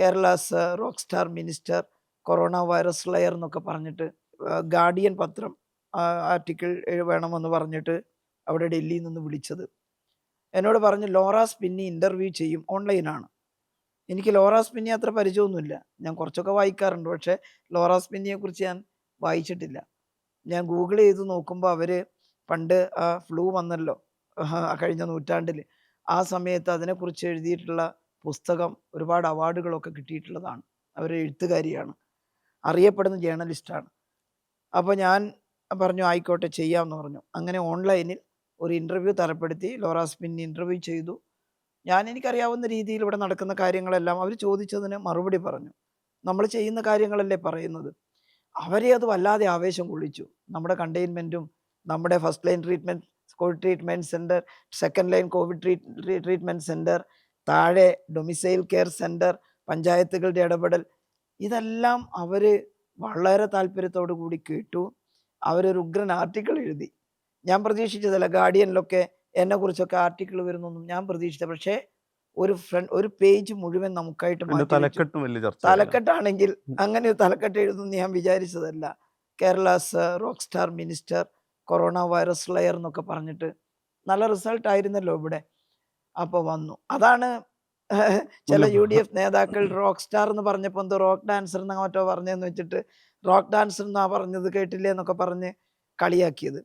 Kerala's rock star minister corona virus layer എന്നൊക്കെ പറഞ്ഞിട്ട് guardian പത്രം ആർട്ടിക്കിൾ വേണമെന്ന് പറഞ്ഞിട്ട് അവിടെ ഡൽഹിയിൽ നിന്ന് വിളിച്ചത്. എന്നോട് പറഞ്ഞു ലോറ സ്പിന്നി ഇൻ്റർവ്യൂ ചെയ്യും, ഓൺലൈനാണ്. എനിക്ക് ലോറ സ്പിന്നി അത്ര പരിചയമൊന്നുമില്ല. ഞാൻ കുറച്ചൊക്കെ വായിക്കാറുണ്ട്, പക്ഷേ ലോറ സ്പിന്നിയെക്കുറിച്ച് ഞാൻ വായിച്ചിട്ടില്ല. ഞാൻ ഗൂഗിൾ ചെയ്ത് നോക്കുമ്പോൾ അവർ പണ്ട് ഫ്ലൂ വന്നല്ലോ കഴിഞ്ഞ നൂറ്റാണ്ടിൽ, ആ സമയത്ത് അതിനെക്കുറിച്ച് എഴുതിയിട്ടുള്ള പുസ്തകം ഒരുപാട് അവാർഡുകളൊക്കെ കിട്ടിയിട്ടുള്ളതാണ്. അവർ എഴുത്തുകാരിയാണ്, അറിയപ്പെടുന്ന ജേർണലിസ്റ്റാണ്. അപ്പോൾ ഞാൻ പറഞ്ഞു ആയിക്കോട്ടെ ചെയ്യാമെന്ന് പറഞ്ഞു. അങ്ങനെ ഓൺലൈനിൽ ഒരു ഇൻ്റർവ്യൂ തരപ്പെടുത്തി ലോറ സ്പിന്നി ഇൻ്റർവ്യൂ ചെയ്തു. ഞാൻ എനിക്കറിയാവുന്ന രീതിയിൽ ഇവിടെ നടക്കുന്ന കാര്യങ്ങളെല്ലാം അവർ ചോദിച്ചതിന് മറുപടി പറഞ്ഞു. നമ്മൾ ചെയ്യുന്ന കാര്യങ്ങളല്ലേ പറയുന്നത്. അവരെ അത് വല്ലാതെ ആവേശം കൊള്ളിച്ചു. നമ്മുടെ കണ്ടെയ്ൻമെൻറ്റും നമ്മുടെ first line treatment Covid treatment centre, second line Covid treatment centre, താഴെ ഡൊമിസൈൽ കെയർ സെൻറ്റർ, പഞ്ചായത്തുകളുടെ ഇടപെടൽ, ഇതെല്ലാം അവർ വളരെ താല്പര്യത്തോടു കൂടി കേട്ടു. അവരൊരു ഉഗ്രൻ ആർട്ടിക്കിൾ എഴുതി. ഞാൻ പ്രതീക്ഷിച്ചതല്ല, ഗാർഡിയനിലൊക്കെ എന്നെക്കുറിച്ചൊക്കെ ആർട്ടിക്കിൾ വരുന്നൊന്നും ഞാൻ പ്രതീക്ഷിച്ചത്. പക്ഷേ ഒരു പേജ് മുഴുവൻ നമുക്കായിട്ട് മാറ്റി വെച്ചു. തലക്കെട്ടും വലിയ ചർച്ചയായിരുന്നു. തലക്കെട്ടാണെങ്കിൽ അങ്ങനെ ഒരു തലക്കെട്ട് എഴുതുമെന്ന് ഞാൻ വിചാരിച്ചതല്ല. Kerala's rock star minister corona virus layer എന്നൊക്കെ പറഞ്ഞിട്ട് നല്ല റിസൾട്ട് ആയിരുന്നല്ലോ ഇവിടെ. അപ്പോൾ വന്നു. അതാണ് ചില UDF നേതാക്കൾ റോക്ക് സ്റ്റാർ എന്ന് പറഞ്ഞപ്പോൾ എന്തോ റോക്ക് ഡാൻസർ എന്നോ മറ്റോ പറഞ്ഞതെന്ന് വെച്ചിട്ട് റോക്ക് ഡാൻസർ എന്നാ പറഞ്ഞത് കേട്ടില്ലേ എന്നൊക്കെ പറഞ്ഞ് കളിയാക്കിയത്.